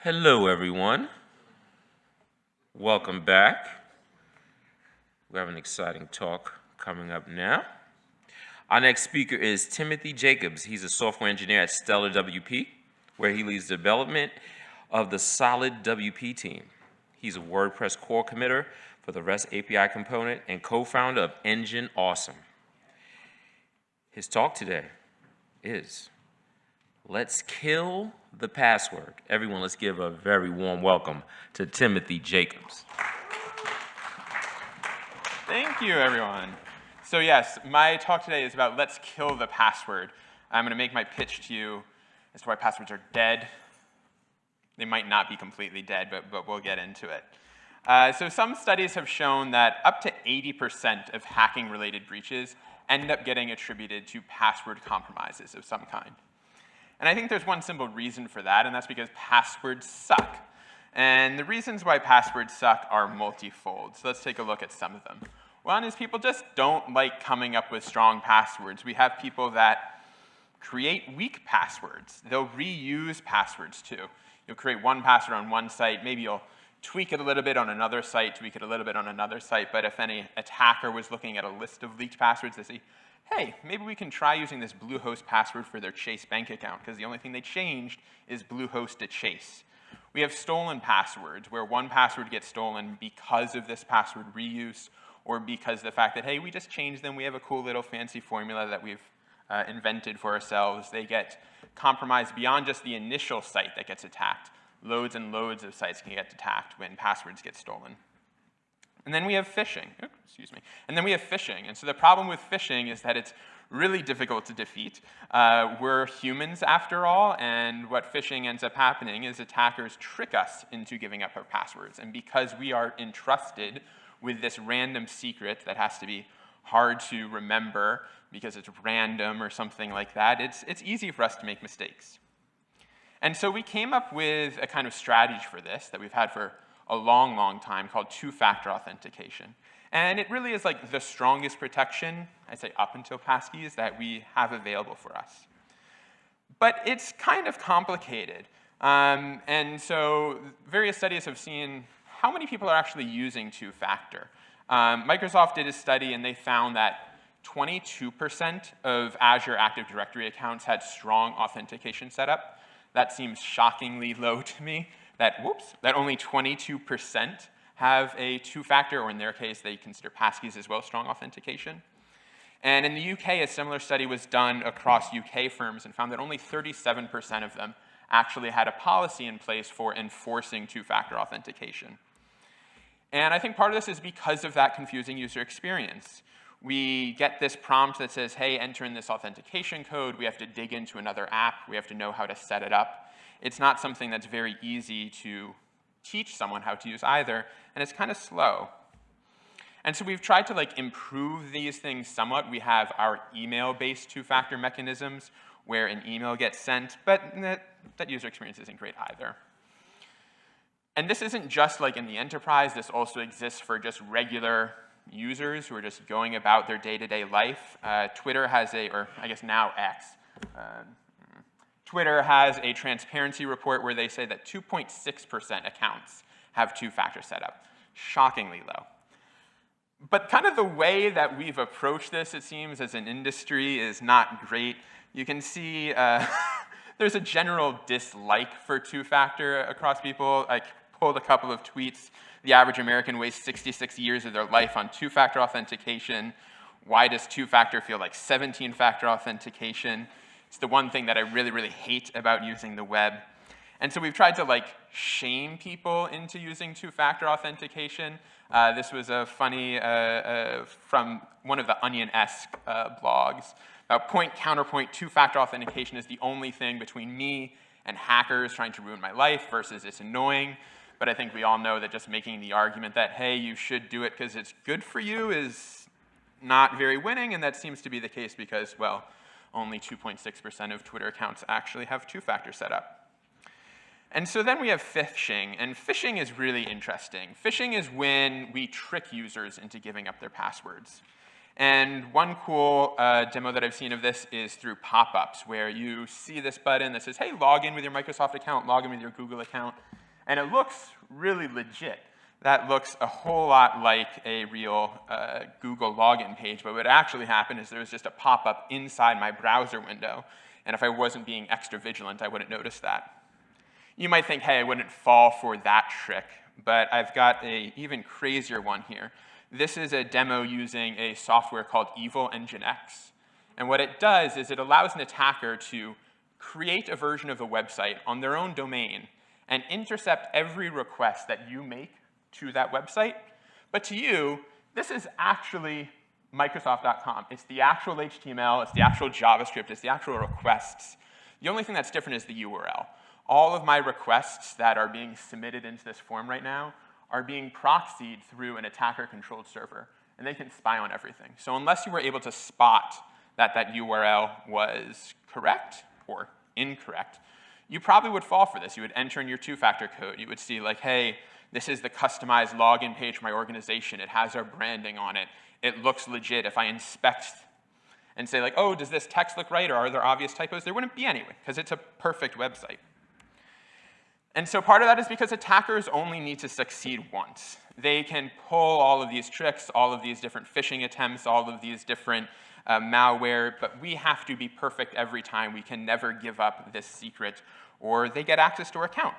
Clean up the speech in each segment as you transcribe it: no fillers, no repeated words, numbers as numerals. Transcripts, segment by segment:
Hello, everyone. Welcome back. We have an exciting talk coming up now. Our next speaker is Timothy Jacobs. He's a software engineer at Stellar WP, where he leads the development of the Solid WP team. He's a WordPress core committer for the REST API component and co-founder of Engine Awesome. His talk today is Let's Kill the Password. Everyone, let's give a very warm welcome to Timothy Jacobs. Thank you, everyone. So yes, my talk today is about let's kill the password. I'm going to make my pitch to you as to why passwords are dead. They might not be completely dead, but we'll get into it. So some studies have shown that up to 80% of hacking-related breaches end up getting attributed to password compromises of some kind. And I think there's one simple reason for that, and that's because passwords suck. And the reasons why passwords suck are multifold. So let's take a look at some of them. One is people just don't like coming up with strong passwords. We have people that create weak passwords. They'll reuse passwords too. You'll create one password on one site, maybe you'll tweak it a little bit on another site, tweak it a little bit on another site, but if any attacker was looking at a list of leaked passwords, they say, hey, maybe we can try using this Bluehost password for their Chase bank account, because the only thing they changed is Bluehost to Chase. We have stolen passwords, where one password gets stolen because of this password reuse, or because of the fact that, hey, we just changed them, we have a cool little fancy formula that we've invented for ourselves. They get compromised beyond just the initial site that gets attacked. Loads and loads of sites can get attacked when passwords get stolen. And then we have phishing. And so the problem with phishing is that it's really difficult to defeat. We're humans after all, and what phishing ends up happening is attackers trick us into giving up our passwords. And because we are entrusted with this random secret that has to be hard to remember because it's random or something like that, it's easy for us to make mistakes. And so we came up with a kind of strategy for this that we've had for a long, long time called two-factor authentication. And it really is like the strongest protection, I'd say up until passkeys, that we have available for us. But it's kind of complicated. And so various studies have seen how many people are actually using two-factor. Microsoft did a study and they found that 22% of Azure Active Directory accounts had strong authentication setup. That seems shockingly low to me. That only 22% have a two-factor, or in their case, they consider passkeys as well strong authentication. And in the UK, a similar study was done across UK firms and found that only 37% of them actually had a policy in place for enforcing two-factor authentication. And I think part of this is because of that confusing user experience. We get this prompt that says, hey, enter in this authentication code. We have to dig into another app. We have to know how to set it up. It's not something that's very easy to teach someone how to use either, and it's kind of slow. And so we've tried to improve these things somewhat. We have our email-based two-factor mechanisms where an email gets sent, but that user experience isn't great either. And this isn't just like in the enterprise. This also exists for just regular users who are just going about their day-to-day life. Twitter has or I guess now X, Twitter has a transparency report where they say that 2.6% accounts have two-factor setup. Shockingly low. But kind of the way that we've approached this, it seems, as an industry is not great. You can see there's a general dislike for two-factor across people. I pulled a couple of tweets. The average American wastes 66 years of their life on two-factor authentication. Why does two-factor feel like 17-factor authentication? It's the one thing that I really, really hate about using the web. And so we've tried to shame people into using two-factor authentication. This was a funny from one of the Onion-esque blogs. Point counterpoint, two-factor authentication is the only thing between me and hackers trying to ruin my life versus it's annoying. But I think we all know that just making the argument that, hey, you should do it because it's good for you is not very winning, and that seems to be the case because, well, only 2.6% of Twitter accounts actually have two-factor setup. And so then we have phishing, and phishing is really interesting. Phishing is when we trick users into giving up their passwords. And one cool demo that I've seen of this is through pop-ups, where you see this button that says, hey, log in with your Microsoft account, log in with your Google account, and it looks really legit. That looks a whole lot like a real Google login page, but what actually happened is there was just a pop-up inside my browser window, and if I wasn't being extra vigilant, I wouldn't notice that. You might think, hey, I wouldn't fall for that trick, but I've got an even crazier one here. This is a demo using a software called Evil Nginx, and what it does is it allows an attacker to create a version of a website on their own domain and intercept every request that you make to that website. But to you, this is actually Microsoft.com. It's the actual HTML, it's the actual JavaScript, it's the actual requests. The only thing that's different is the URL. All of my requests that are being submitted into this form right now are being proxied through an attacker-controlled server, and they can spy on everything. So unless you were able to spot that that URL was correct or incorrect, you probably would fall for this. You would enter in your two-factor code. You would see like, hey, this is the customized login page for my organization. It has our branding on it. It looks legit. If I inspect and say like, oh, does this text look right, or are there obvious typos? There wouldn't be anyway, because it's a perfect website. And so part of that is because attackers only need to succeed once. They can pull all of these tricks, all of these different phishing attempts, all of these different malware, but we have to be perfect every time. We can never give up this secret, or they get access to our account.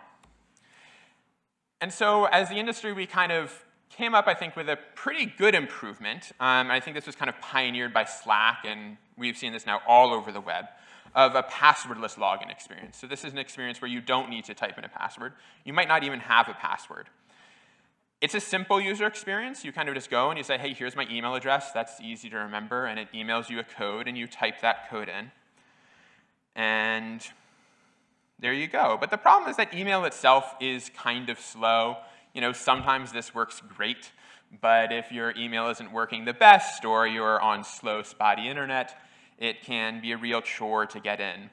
And so as the industry, we kind of came up, I think, with a pretty good improvement. I think this was kind of pioneered by Slack, and we've seen this now all over the web, of a passwordless login experience. So this is an experience where you don't need to type in a password. You might not even have a password. It's a simple user experience. You kind of just go and you say, hey, here's my email address. That's easy to remember. And it emails you a code, and you type that code in. And there you go. But the problem is that email itself is kind of slow. You know, sometimes this works great, but if your email isn't working the best, or you're on slow, spotty internet, it can be a real chore to get in.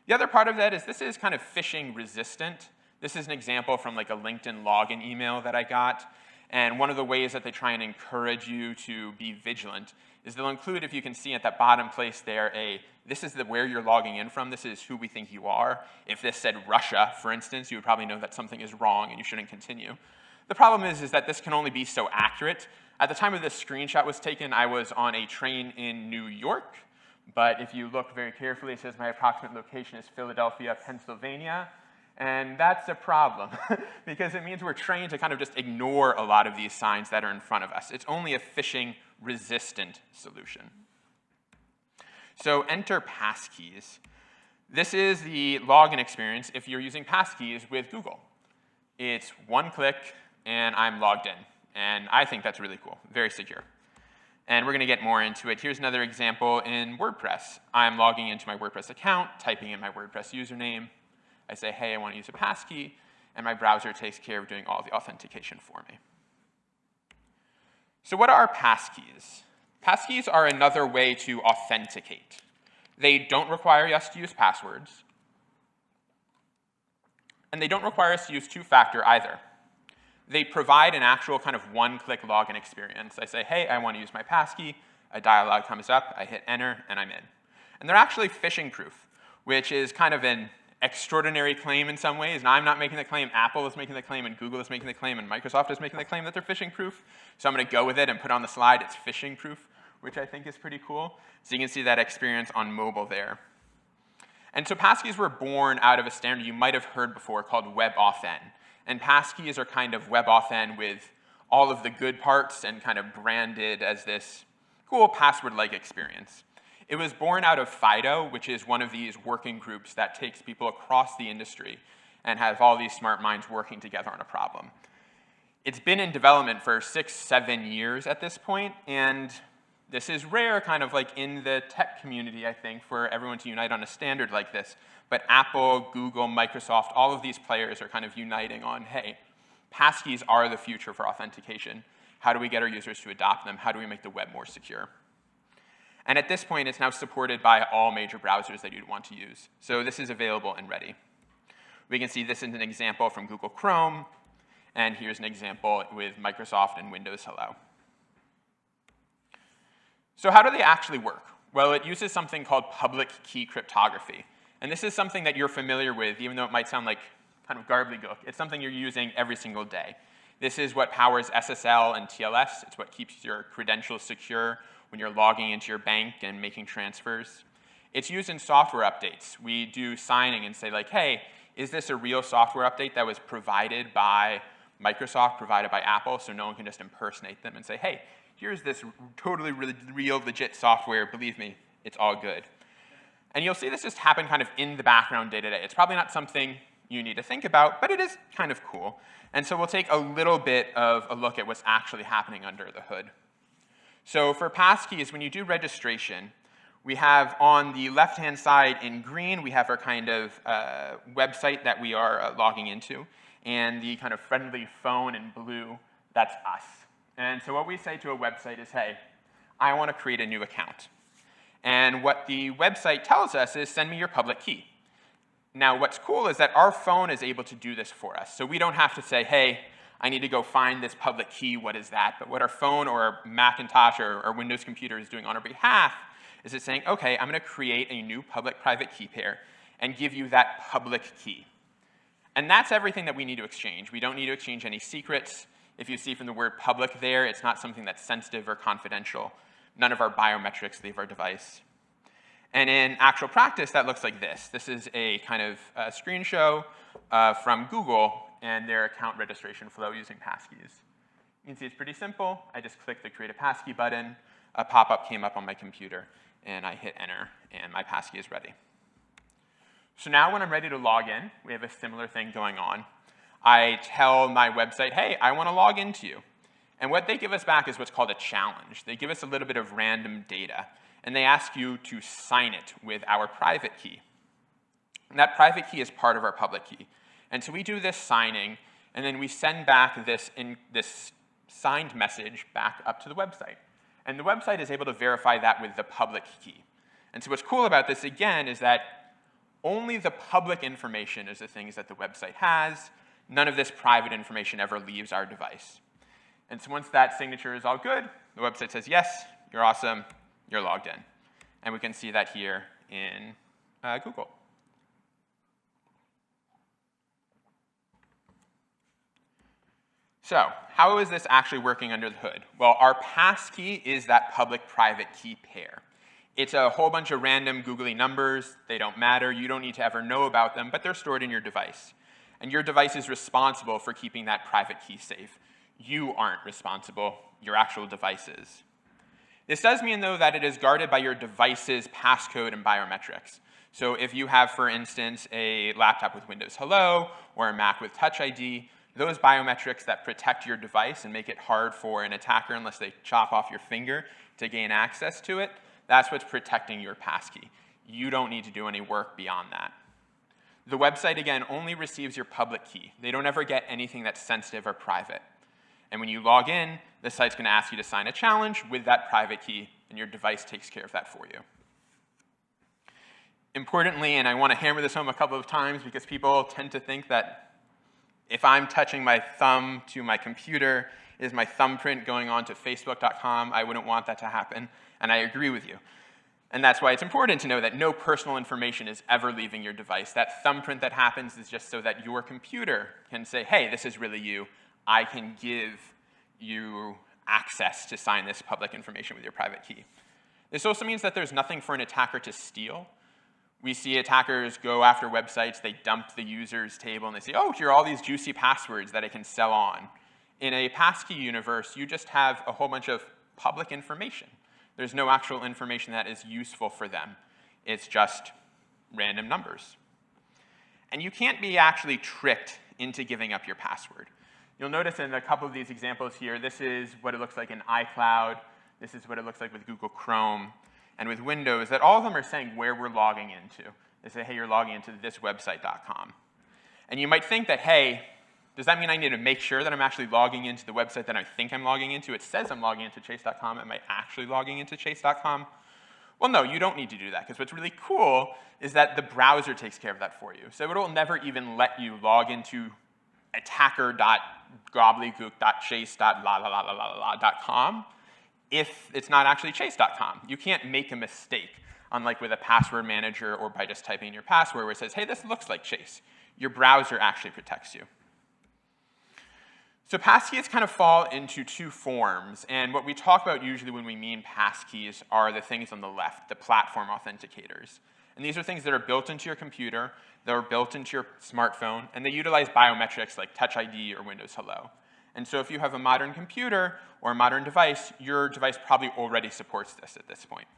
The other part of that is this is kind of phishing resistant. This is an example from like a LinkedIn login email that I got. And one of the ways that they try and encourage you to be vigilant is they'll include, if you can see at that bottom place there, this is where you're logging in from. This is who we think you are. If this said Russia, for instance, you would probably know that something is wrong and you shouldn't continue. The problem is that this can only be so accurate. At the time of this screenshot was taken, I was on a train in New York. But if you look very carefully, it says my approximate location is Philadelphia, Pennsylvania. And that's a problem, because it means we're trained to kind of just ignore a lot of these signs that are in front of us. It's only a phishing-resistant solution. So enter passkeys. This is the login experience if you're using passkeys with Google. It's one click, and I'm logged in. And I think that's really cool, very secure. And we're going to get more into it. Here's another example in WordPress. I'm logging into my WordPress account, typing in my WordPress username. I say, hey, I want to use a passkey, and my browser takes care of doing all the authentication for me. So what are passkeys? Passkeys are another way to authenticate. They don't require us to use passwords, and they don't require us to use two-factor either. They provide an actual kind of one-click login experience. I say, hey, I want to use my passkey. A dialog comes up. I hit enter, and I'm in. And they're actually phishing-proof, which is kind of an extraordinary claim in some ways. Now, I'm not making the claim. Apple is making the claim, and Google is making the claim, and Microsoft is making the claim that they're phishing-proof. So I'm going to go with it and put on the slide it's phishing-proof, which I think is pretty cool. So you can see that experience on mobile there. And so passkeys were born out of a standard you might have heard before called WebAuthn. And passkeys are kind of WebAuthn with all of the good parts and kind of branded as this cool password-like experience. It was born out of FIDO, which is one of these working groups that takes people across the industry and have all these smart minds working together on a problem. It's been in development for 6-7 years at this point, and this is rare kind of like in the tech community, I think, for everyone to unite on a standard like this. But Apple, Google, Microsoft, all of these players are kind of uniting on, hey, passkeys are the future for authentication. How do we get our users to adopt them? How do we make the web more secure? And at this point, it's now supported by all major browsers that you'd want to use. So this is available and ready. We can see this is an example from Google Chrome, and here's an example with Microsoft and Windows Hello. So how do they actually work? Well, it uses something called public key cryptography. And this is something that you're familiar with, even though it might sound like kind of gobbledygook. It's something you're using every single day. This is what powers SSL and TLS. It's what keeps your credentials secure when you're logging into your bank and making transfers. It's used in software updates. We do signing and say, like, hey, is this a real software update that was provided by Microsoft, provided by Apple, so no one can just impersonate them and say, hey, here's this totally real, legit software. Believe me, it's all good. And you'll see this just happen kind of in the background day to day. It's probably not something you need to think about, but it is kind of cool. And so we'll take a little bit of a look at what's actually happening under the hood. So for passkeys, when you do registration, we have on the left-hand side in green, we have our kind of website that we are logging into. And the kind of friendly phone in blue, that's us. And so what we say to a website is, hey, I want to create a new account. And what the website tells us is, send me your public key. Now, what's cool is that our phone is able to do this for us. So we don't have to say, hey, I need to go find this public key. What is that? But what our phone or our Macintosh or our Windows computer is doing on our behalf is it's saying, OK, I'm going to create a new public-private key pair and give you that public key. And that's everything that we need to exchange. We don't need to exchange any secrets. If you see from the word public there, it's not something that's sensitive or confidential. None of our biometrics leave our device. And in actual practice, that looks like this. This is a kind of screen show from Google and their account registration flow using passkeys. You can see it's pretty simple. I just clicked the Create a Passkey button. A pop-up came up on my computer, and I hit Enter, and my passkey is ready. So now when I'm ready to log in, we have a similar thing going on. I tell my website, hey, I want to log into you. And what they give us back is what's called a challenge. They give us a little bit of random data, and they ask you to sign it with our private key. And that private key is part of our public key. And so we do this signing, and then we send back this signed message back up to the website. And the website is able to verify that with the public key. And so what's cool about this, again, is that only the public information is the things that the website has. None of this private information ever leaves our device. And so once that signature is all good, the website says, yes, you're awesome, you're logged in. And we can see that here in Google. So how is this actually working under the hood? Well, our passkey is that public-private key pair. It's a whole bunch of random googly numbers. They don't matter. You don't need to ever know about them, but they're stored in your device. And your device is responsible for keeping that private key safe. You aren't responsible. Your actual device is. This does mean, though, that it is guarded by your device's passcode and biometrics. So if you have, for instance, a laptop with Windows Hello or a Mac with Touch ID, those biometrics that protect your device and make it hard for an attacker, unless they chop off your finger, to gain access to it, that's what's protecting your passkey. You don't need to do any work beyond that. The website, again, only receives your public key. They don't ever get anything that's sensitive or private. And when you log in, the site's going to ask you to sign a challenge with that private key, and your device takes care of that for you. Importantly, and I want to hammer this home a couple of times because people tend to think that if I'm touching my thumb to my computer, is my thumbprint going on to Facebook.com? I wouldn't want that to happen, and I agree with you. And that's why it's important to know that no personal information is ever leaving your device. That thumbprint that happens is just so that your computer can say, hey, this is really you. I can give you access to sign this public information with your private key. This also means that there's nothing for an attacker to steal. We see attackers go after websites, they dump the user's table, and they say, oh, here are all these juicy passwords that I can sell on. In a passkey universe, you just have a whole bunch of public information. There's no actual information that is useful for them. It's just random numbers. And you can't be actually tricked into giving up your password. You'll notice in a couple of these examples here, this is what it looks like in iCloud. This is what it looks like with Google Chrome. And with Windows, that all of them are saying where we're logging into. They say, hey, you're logging into thiswebsite.com. And you might think that, hey, does that mean I need to make sure that I'm actually logging into the website that I think I'm logging into? It says I'm logging into chase.com. Am I actually logging into chase.com? Well, no, you don't need to do that, because what's really cool is that the browser takes care of that for you. So it will never even let you log into attacker.gobbledygook.chase.com. if it's not actually chase.com. You can't make a mistake, unlike with a password manager or by just typing in your password where it says, hey, this looks like Chase. Your browser actually protects you. So passkeys kind of fall into two forms, and what we talk about usually when we mean passkeys are the things on the left, the platform authenticators. And these are things that are built into your computer, that are built into your smartphone, and they utilize biometrics like Touch ID or Windows Hello. And so if you have a modern computer or a modern device, your device probably already supports this at this point.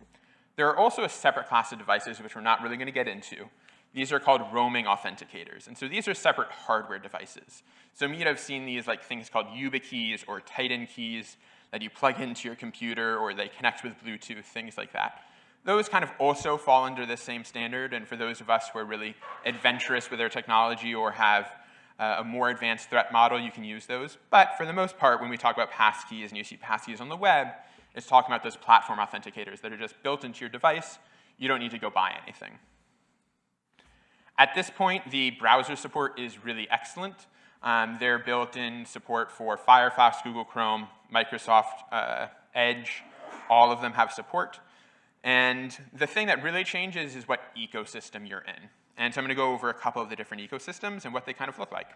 There are also a separate class of devices which we're not really going to get into. These are called roaming authenticators. And so these are separate hardware devices. So you might have seen these like things called YubiKeys or Titan keys that you plug into your computer or they connect with Bluetooth, things like that. Those kind of also fall under the same standard. And for those of us who are really adventurous with our technology or have a more advanced threat model, you can use those. But for the most part, when we talk about passkeys and you see passkeys on the web, it's talking about those platform authenticators that are just built into your device. You don't need to go buy anything. At this point, the browser support is really excellent. They're built-in support for Firefox, Google Chrome, Microsoft Edge. All of them have support. And the thing that really changes is what ecosystem you're in. And so I'm going to go over a couple of the different ecosystems and what they kind of look like.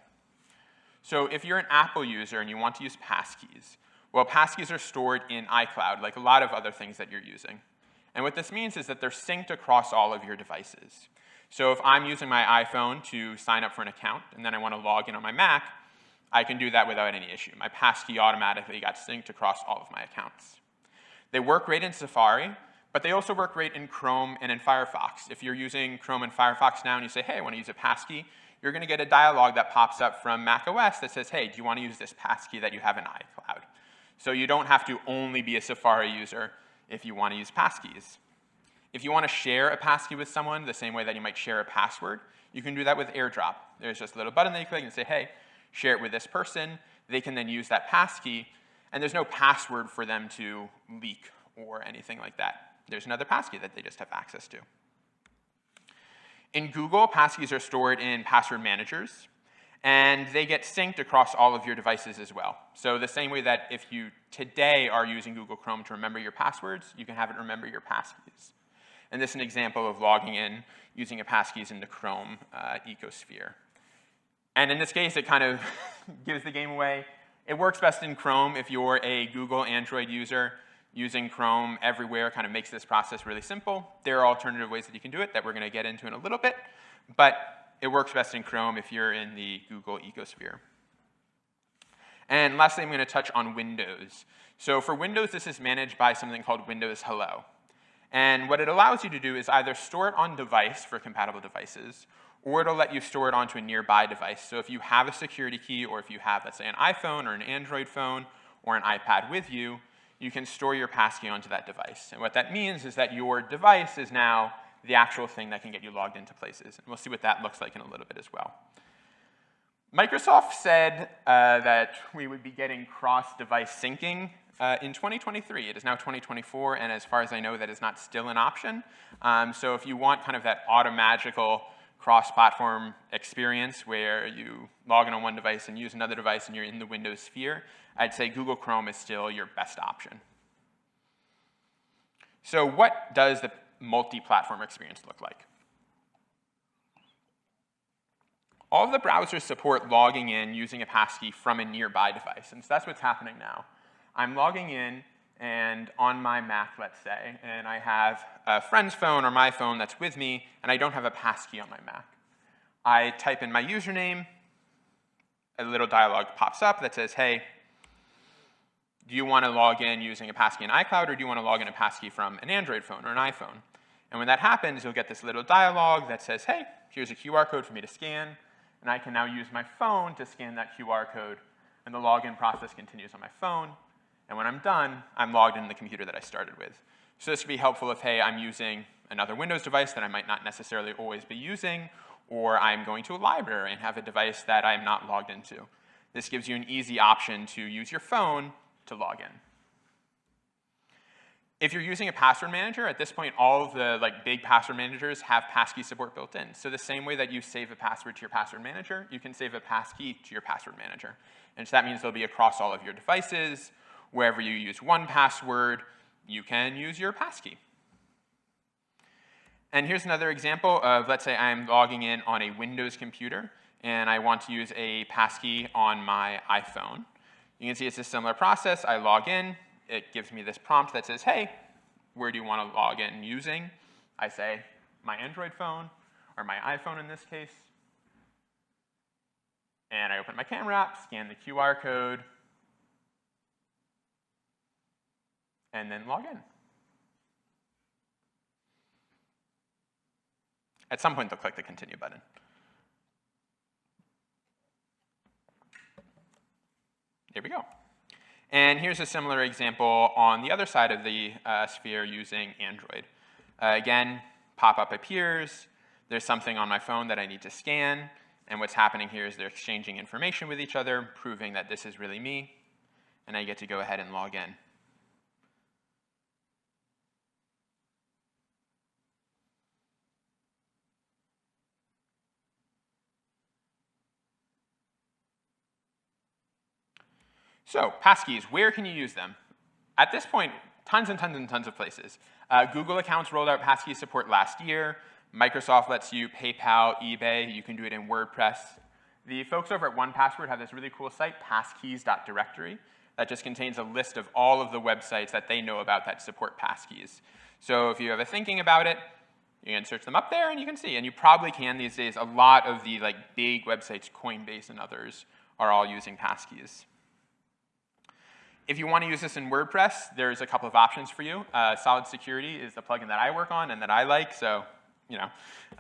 So if you're an Apple user and you want to use passkeys, well, passkeys are stored in iCloud, like a lot of other things that you're using. And what this means is that they're synced across all of your devices. So if I'm using my iPhone to sign up for an account, and then I want to log in on my Mac, I can do that without any issue. My passkey automatically got synced across all of my accounts. They work great in Safari, but they also work great in Chrome and in Firefox. If you're using Chrome and Firefox now and you say, hey, I want to use a passkey, you're going to get a dialog that pops up from macOS that says, hey, do you want to use this passkey that you have in iCloud? So you don't have to only be a Safari user if you want to use passkeys. If you want to share a passkey with someone the same way that you might share a password, you can do that with AirDrop. There's just a little button that you click and say, hey, share it with this person. They can then use that passkey, and there's no password for them to leak or anything like that. There's another passkey that they just have access to. In Google, passkeys are stored in password managers, and they get synced across all of your devices as well. So the same way that if you today are using Google Chrome to remember your passwords, you can have it remember your passkeys. And this is an example of logging in using a passkeys in the Chrome ecosphere. And in this case, it kind of gives the game away. It works best in Chrome if you're a Google Android user. Using Chrome everywhere kind of makes this process really simple. There are alternative ways that you can do it that we're going to get into in a little bit. But it works best in Chrome if you're in the Google ecosphere. And lastly, I'm going to touch on Windows. So for Windows, this is managed by something called Windows Hello. And what it allows you to do is either store it on device for compatible devices, or it'll let you store it onto a nearby device. So if you have a security key, or if you have, let's say, an iPhone or an Android phone or an iPad with you, you can store your passkey onto that device. And what that means is that your device is now the actual thing that can get you logged into places. And we'll see what that looks like in a little bit as well. Microsoft said that we would be getting cross-device syncing in 2023. It is now 2024, and as far as I know, that is not still an option. So if you want kind of that automagical cross-platform experience where you log in on one device and use another device and you're in the Windows sphere, I'd say Google Chrome is still your best option. So what does the multi-platform experience look like? All of the browsers support logging in using a passkey from a nearby device, and so that's what's happening now. I'm logging in, and on my Mac, let's say, and I have a friend's phone or my phone that's with me, and I don't have a passkey on my Mac. I type in my username, a little dialog pops up that says, hey, do you want to log in using a passkey in iCloud, or do you want to log in a passkey from an Android phone or an iPhone? And when that happens, you'll get this little dialog that says, hey, here's a QR code for me to scan, and I can now use my phone to scan that QR code, and the login process continues on my phone. And when I'm done, I'm logged in the computer that I started with. So this would be helpful if, hey, I'm using another Windows device that I might not necessarily always be using, or I'm going to a library and have a device that I'm not logged into. This gives you an easy option to use your phone to log in. If you're using a password manager, at this point, all of the big password managers have passkey support built in. So the same way that you save a password to your password manager, you can save a passkey to your password manager. And so that means they'll be across all of your devices, Wherever you use 1Password, you can use your passkey. And here's another example of, let's say I'm logging in on a Windows computer, and I want to use a passkey on my iPhone. You can see it's a similar process. I log in. It gives me this prompt that says, hey, where do you want to log in using? I say my Android phone, or my iPhone in this case. And I open my camera app, scan the QR code, and then log in. At some point, they'll click the continue button. There we go. And here's a similar example on the other side of the sphere using Android. Again, pop-up appears. There's something on my phone that I need to scan. And what's happening here is they're exchanging information with each other, proving that this is really me. And I get to go ahead and log in. So passkeys, where can you use them? At this point, tons and tons and tons of places. Google accounts rolled out passkey support last year. Microsoft lets you PayPal, eBay. You can do it in WordPress. The folks over at 1Password have this really cool site, passkeys.directory, that just contains a list of all of the websites that they know about that support passkeys. So if you have a thinking about it, you can search them up there and you can see. And you probably can these days. A lot of the big websites, Coinbase and others, are all using passkeys. If you want to use this in WordPress, there's a couple of options for you. Solid Security is the plugin that I work on and that I like, so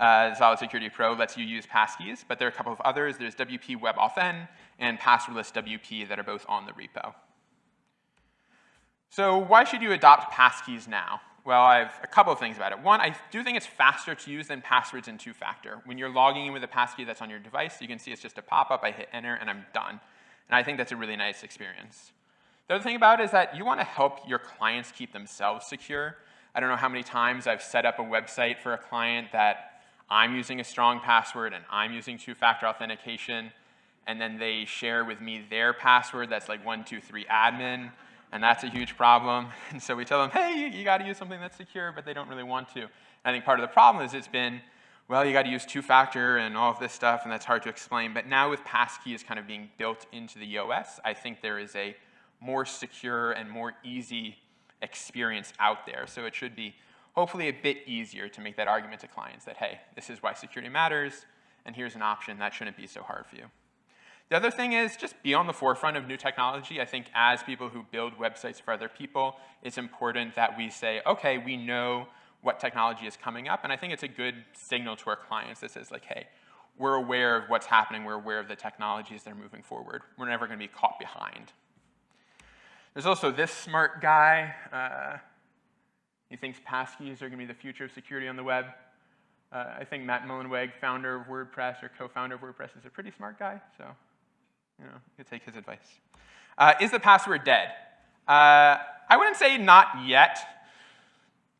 Solid Security Pro lets you use passkeys, but there are a couple of others. There's WP WebAuthn and Passwordless WP that are both on the repo. So why should you adopt passkeys now? Well, I have a couple of things about it. One, I do think it's faster to use than passwords in two-factor. When you're logging in with a passkey that's on your device, you can see it's just a pop-up, I hit enter, and I'm done. And I think that's a really nice experience. The other thing about it is that you want to help your clients keep themselves secure. I don't know how many times I've set up a website for a client that I'm using a strong password and I'm using two-factor authentication, and then they share with me their password that's like 123admin, and that's a huge problem. And so we tell them, hey, you got to use something that's secure, but they don't really want to. And I think part of the problem is it's been, well, you got to use two-factor and all of this stuff, and that's hard to explain. But now with passkeys kind of being built into the OS, I think there is a more secure and more easy experience out there. So it should be hopefully a bit easier to make that argument to clients that, hey, this is why security matters, and here's an option that shouldn't be so hard for you. The other thing is just be on the forefront of new technology. I think as people who build websites for other people, it's important that we say, okay, we know what technology is coming up, and I think it's a good signal to our clients that says, hey, we're aware of what's happening, we're aware of the technologies that are moving forward. We're never going to be caught behind. There's also this smart guy. He thinks passkeys are going to be the future of security on the web. I think Matt Mullenweg, founder of WordPress or co-founder of WordPress, is a pretty smart guy, so you could take his advice. Is the password dead? I wouldn't say not yet.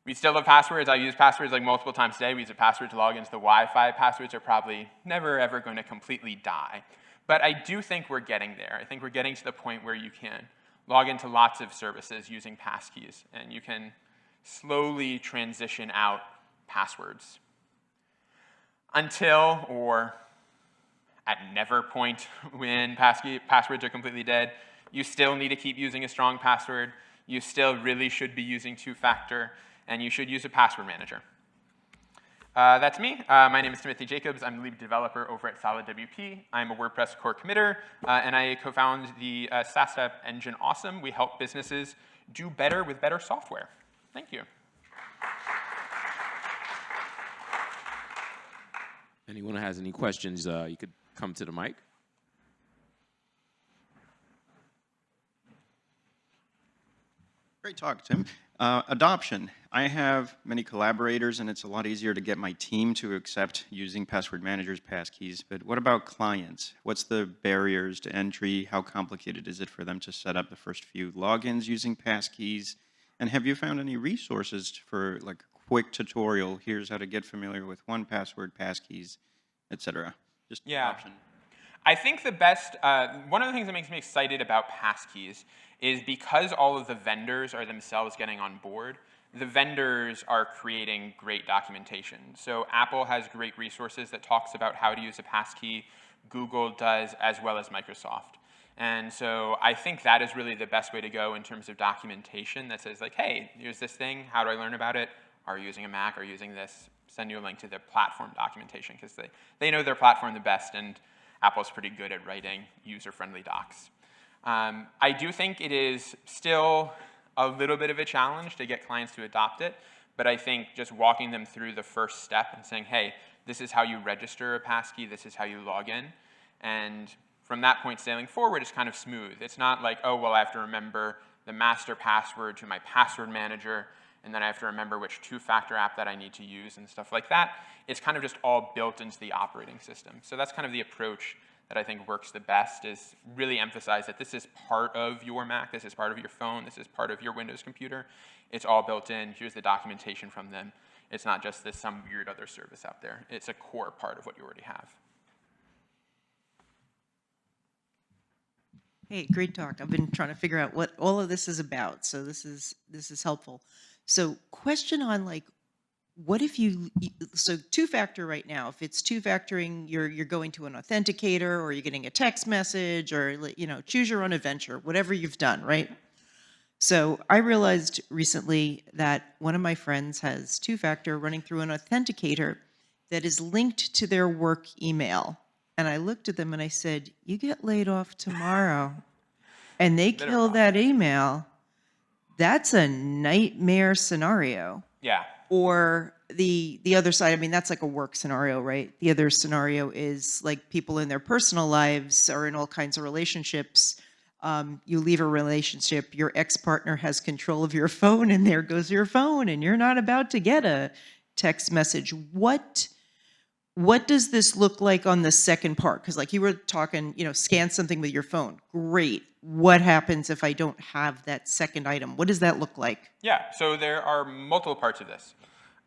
We still have passwords. I use passwords multiple times a day. We use a password to log into the Wi-Fi. Passwords are probably never, ever going to completely die. But I do think we're getting there. I think we're getting to the point where you can log into lots of services using passkeys, and you can slowly transition out passwords. Until, or at never point when passwords are completely dead, you still need to keep using a strong password. You still really should be using two-factor, and you should use a password manager. That's me. My name is Timothy Jacobs. I'm the lead developer over at SolidWP. I'm a WordPress core committer, and I co-found the SaaS app Engine Awesome. We help businesses do better with better software. Thank you. Anyone who has any questions, you could come to the mic. Great talk, Tim. Adoption. I have many collaborators, and it's a lot easier to get my team to accept using password managers, passkeys. But what about clients? What's the barriers to entry? How complicated is it for them to set up the first few logins using passkeys? And have you found any resources for a quick tutorial? Here's how to get familiar with 1Password, passkeys, etc. Just yeah. adoption. I think the best, one of the things that makes me excited about passkeys is because all of the vendors are themselves getting on board, the vendors are creating great documentation. So Apple has great resources that talks about how to use a passkey. Google does, as well as Microsoft. And so I think that is really the best way to go in terms of documentation that says like, hey, here's this thing, how do I learn about it? Are you using a Mac? Are you using this? Send you a link to their platform documentation because they know their platform the best, and Apple's pretty good at writing user-friendly docs. I do think it is still a little bit of a challenge to get clients to adopt it, but I think just walking them through the first step and saying, hey, this is how you register a passkey, this is how you log in, and from that point sailing forward, it's kind of smooth. It's not like, oh, well, I have to remember the master password to my password manager, and then I have to remember which two-factor app that I need to use and stuff like that. It's kind of just all built into the operating system. So that's kind of the approach that I think works the best, is really emphasize that this is part of your Mac, this is part of your phone, this is part of your Windows computer. It's all built in. Here's the documentation from them. It's not just this some weird other service out there. It's a core part of what you already have. Hey, great talk. I've been trying to figure out what all of this is about, so this is helpful. So, question on like, what if so two-factor right now? If it's two-factoring, you're going to an authenticator, or you're getting a text message, or choose your own adventure, whatever you've done, right? So I realized recently that one of my friends has two-factor running through an authenticator that is linked to their work email. And I looked at them and I said, you get laid off tomorrow. And they kill that email. That's a nightmare scenario. Yeah. Or the other side, I mean, that's like a work scenario, right? The other scenario is like people in their personal lives are in all kinds of relationships. You leave a relationship, your ex-partner has control of your phone, and there goes your phone, and you're not about to get a text message. What does this look like on the second part? Because like you were talking, scan something with your phone. Great. What happens if I don't have that second item? What does that look like? Yeah, so there are multiple parts of this.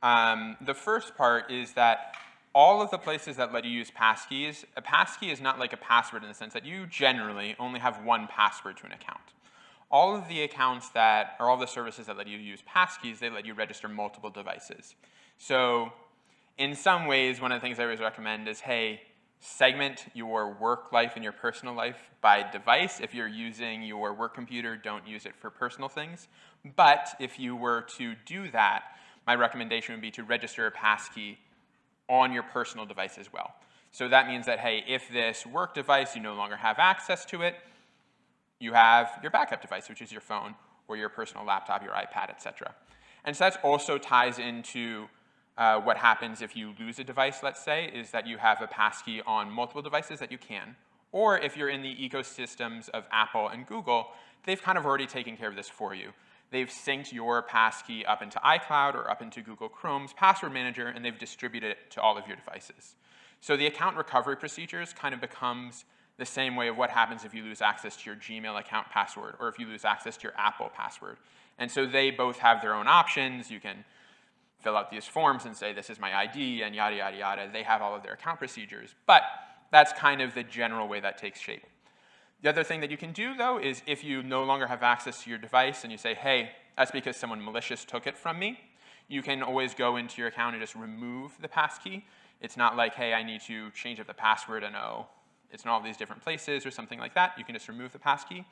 The first part is that all of the places that let you use passkeys, a passkey is not like a password in the sense that you generally only have one password to an account. All of the accounts that, or all the services that let you use passkeys, they let you register multiple devices. So in some ways, one of the things I always recommend is, hey, segment your work life and your personal life by device. If you're using your work computer, don't use it for personal things. But if you were to do that, my recommendation would be to register a passkey on your personal device as well. So that means that, hey, if this work device, you no longer have access to it, you have your backup device, which is your phone or your personal laptop, your iPad, etc. And so that also ties into what happens if you lose a device, let's say, is that you have a passkey on multiple devices that you can. Or if you're in the ecosystems of Apple and Google, they've kind of already taken care of this for you. They've synced your passkey up into iCloud or up into Google Chrome's password manager, and they've distributed it to all of your devices. So the account recovery procedures kind of becomes the same way of what happens if you lose access to your Gmail account password or if you lose access to your Apple password. And so they both have their own options. You can fill out these forms and say, this is my ID, and yada, yada, yada. They have all of their account procedures. But that's kind of the general way that takes shape. The other thing that you can do, though, is if you no longer have access to your device and you say, hey, that's because someone malicious took it from me, you can always go into your account and just remove the passkey. It's not like, hey, I need to change up the password and it's in all these different places or something like that. You can just remove the passkey.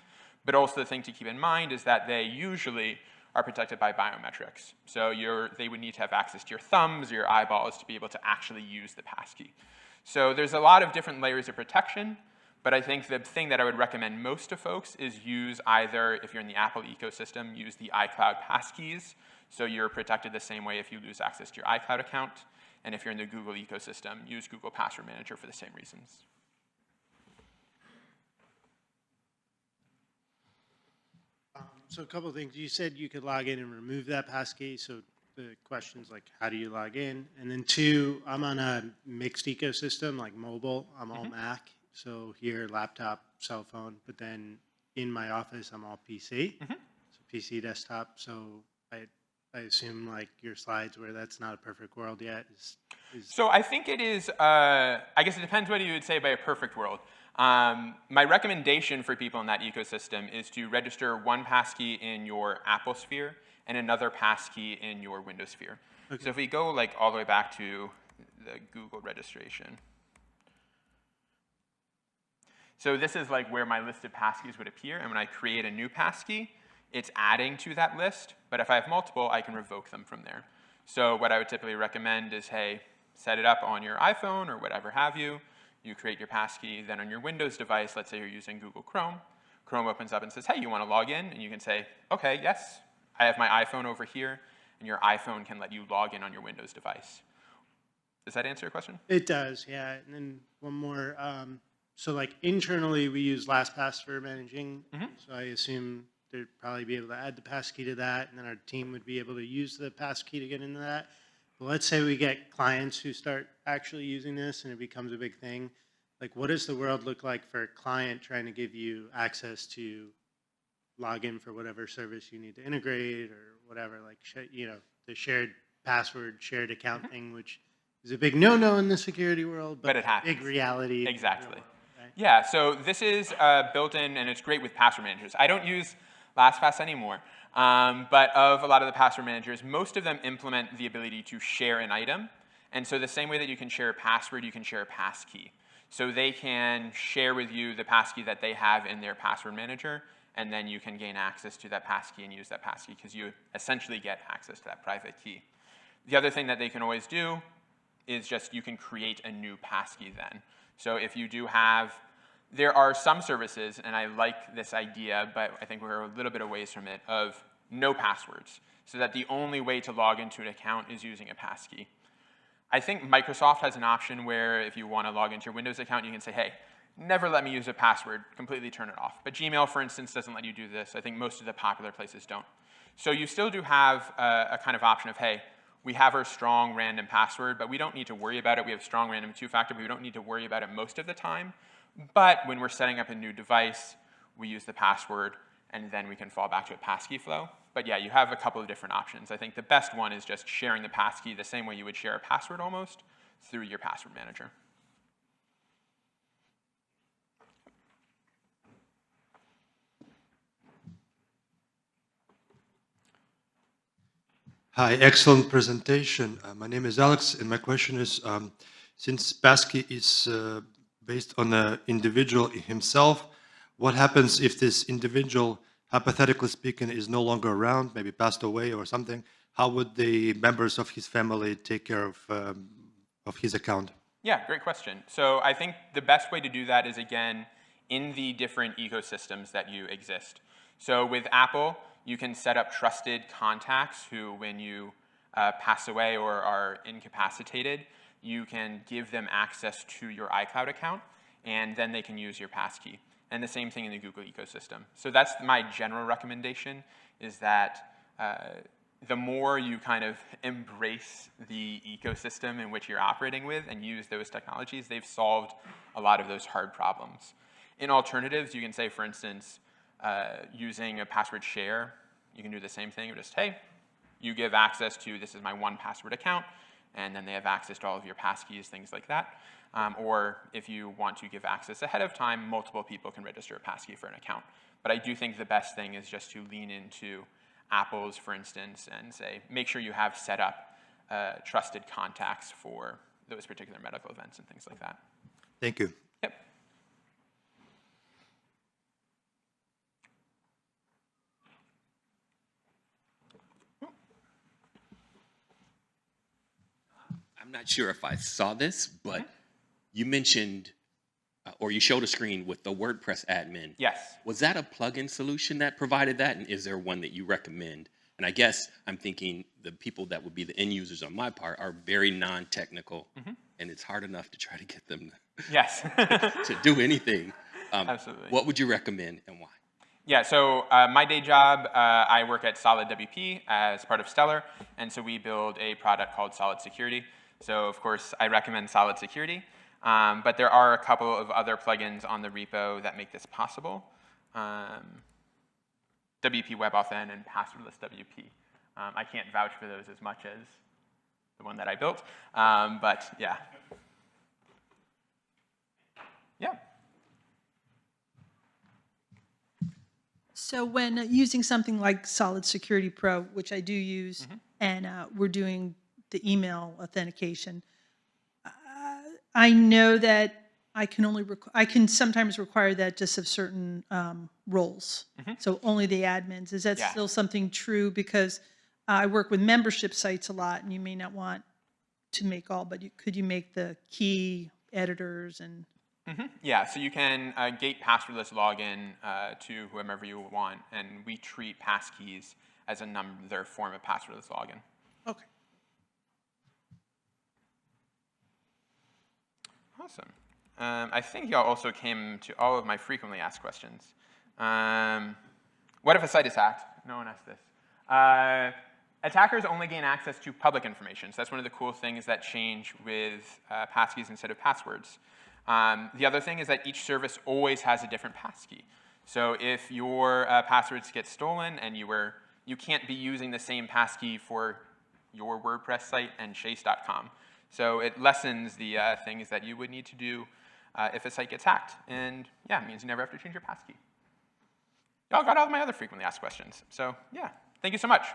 But also the thing to keep in mind is that they usually are protected by biometrics. So they would need to have access to your thumbs or your eyeballs to be able to actually use the passkey. So there's a lot of different layers of protection. But I think the thing that I would recommend most to folks is use either, if you're in the Apple ecosystem, use the iCloud passkeys. So you're protected the same way if you lose access to your iCloud account. And if you're in the Google ecosystem, use Google Password Manager for the same reasons. So a couple of things. You said you could log in and remove that passkey. So the question's like, how do you log in? And then two, I'm on a mixed ecosystem, like mobile. I'm all Mac. So here, laptop, cell phone, but then in my office, I'm all PC. So PC desktop. So I assume like your slides where that's not a perfect world yet is So I think it is, I guess it depends what you would say by a perfect world. My recommendation for people in that ecosystem is to register one passkey in your Apple sphere and another passkey in your Windows sphere. Okay. So if we go like all the way back to the Google registration. So this is like where my list of passkeys would appear, and when I create a new passkey, it's adding to that list, but if I have multiple, I can revoke them from there. So what I would typically recommend is, hey, set it up on your iPhone or whatever have you. You create your passkey, then on your Windows device, let's say you're using Google Chrome, Chrome opens up and says, hey, you want to log in? And you can say, okay, yes, I have my iPhone over here, and your iPhone can let you log in on your Windows device. Does that answer your question? it does, yeah. And then one more. So like internally, we use LastPass for managing. So I assume they'd probably be able to add the passkey to that, and then our team would be able to use the passkey to get into that. But let's say we get clients who start actually using this and it becomes a big thing. Like, what does the world look like for a client trying to give you access to log in for whatever service you need to integrate or whatever, like, you know, the shared password, shared account thing, which is a big no-no in the security world, But it happens. big reality. Exactly. Right? Yeah, so this is built in, and it's great with password managers. I don't use LastPass anymore, but of a lot of the password managers, most of them implement the ability to share an item. And so the same way that you can share a password, you can share a passkey. So they can share with you the passkey that they have in their password manager, and then you can gain access to that passkey and use that passkey because you essentially get access to that private key. The other thing that they can always do is just you can create a new passkey then. So if you do have, there are some services, and I like this idea, but I think we're a little bit away from it, of no passwords, so that the only way to log into an account is using a passkey. I think Microsoft has an option where if you want to log into your Windows account, you can say, hey, never let me use a password, completely turn it off. But Gmail, for instance, doesn't let you do this. I think most of the popular places don't. So you still do have a kind of option of, hey, we have our strong random password, but we don't need to worry about it. We have strong random two-factor, but we don't need to worry about it most of the time. But when we're setting up a new device, we use the password, and then we can fall back to a passkey flow. But yeah, you have a couple of different options. I think the best one is just sharing the passkey the same way you would share a password almost through your password manager. Hi, excellent presentation. My name is Alex, and my question is, since passkey is based on the individual himself, what happens if this individual, hypothetically speaking, is no longer around, maybe passed away or something? How would the members of his family take care of his account? Yeah, great question. So I think the best way to do that is, again, in the different ecosystems that you exist. So with Apple, you can set up trusted contacts who, when you pass away or are incapacitated, you can give them access to your iCloud account, and then they can use your passkey. And the same thing in the Google ecosystem. So that's my general recommendation, is that the more you kind of embrace the ecosystem in which you're operating with and use those technologies, they've solved a lot of those hard problems. In alternatives, you can say, for instance, using a password share, you can do the same thing. You're just, hey, you give access to, this is my one password account, and then they have access to all of your passkeys, things like that. Or if you want to give access ahead of time, multiple people can register a passkey for an account. But I do think the best thing is just to lean into Apple's, for instance, and say, make sure you have set up trusted contacts for those particular medical events and things like that. Thank you. Yep. I'm not sure if I saw this, but you mentioned, or you showed a screen with the WordPress admin. Yes. Was that a plugin solution that provided that? And is there one that you recommend? And I guess I'm thinking the people that would be the end users on my part are very non-technical, and it's hard enough to try to get them Yes. to do anything. Absolutely. What would you recommend and why? Yeah, so my day job, I work at Solid WP as part of Stellar, and so we build a product called Solid Security. So of course, I recommend Solid Security, but there are a couple of other plugins on the repo that make this possible. WP WebAuthn and Passwordless WP. I can't vouch for those as much as the one that I built, but yeah. Yeah. So when using something like Solid Security Pro, which I do use, and we're doing the email authentication, I know that I can only I can sometimes require that just of certain roles. So only the admins. Is that Yeah. still something true? Because I work with membership sites a lot, and you may not want to make all, but could you make the key editors and? Yeah, so you can gate passwordless login to whomever you want, and we treat passkeys as another form of passwordless login. Okay. Awesome. I think y'all also came to all of my frequently asked questions. What if a site is hacked? No one asked this. Attackers only gain access to public information, so that's one of the cool things that change with passkeys instead of passwords. The other thing is that each service always has a different passkey. So if your passwords get stolen and you can't be using the same passkey for your WordPress site and chase.com. So it lessens the things that you would need to do if a site gets hacked. And yeah, it means you never have to change your passkey. Y'all got all of my other frequently asked questions. So yeah, thank you so much.